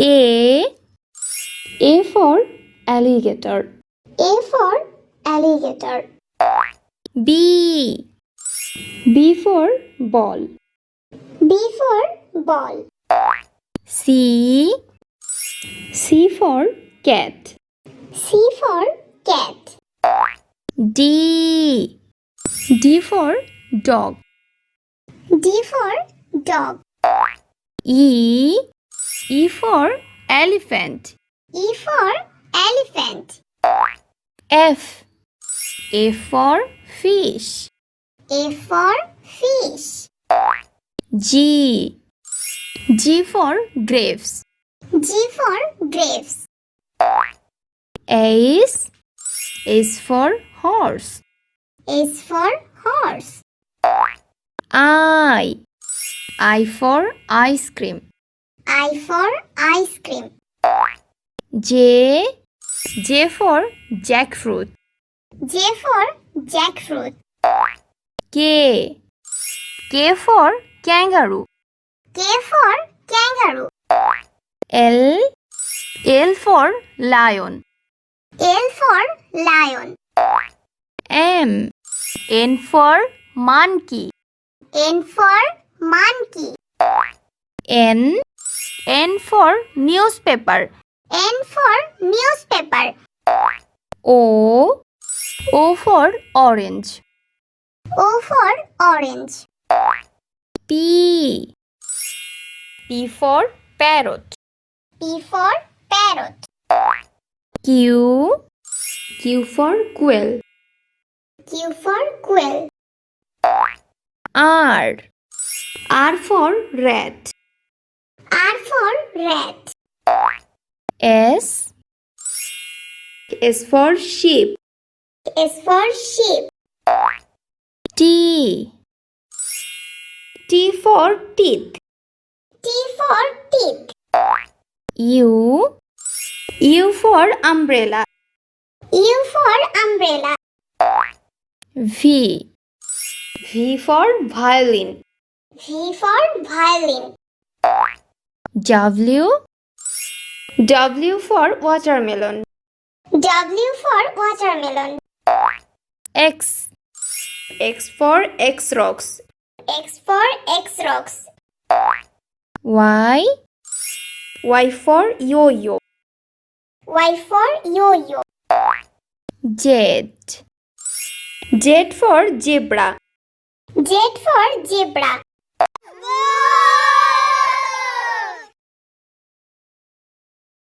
A for alligator. A for alligator. B for ball. B for ball. C for cat. C for cat. D for dog. D for dog. E for elephant. E for elephant. F for fish. A for fish. G for grapes. G for grapes. H for horse. S for horse. I for ice cream. I for ice cream. J for jackfruit. J for jackfruit. K for kangaroo. K for kangaroo. L for lion. L for lion. N for monkey. N for monkey. N for newspaper. N for newspaper. O for orange. O for orange. P for parrot. P for parrot. Q for quail. Q for quail. R for rat. R for rat. S for sheep. S for sheep. T for teeth. T for teeth. U for umbrella. U for umbrella. V for violin. V for violin. W for watermelon. W for watermelon. X for X-rocks. X for X-rocks. Y for yo-yo. Y for yo-yo. Z for zebra. Z for zebra.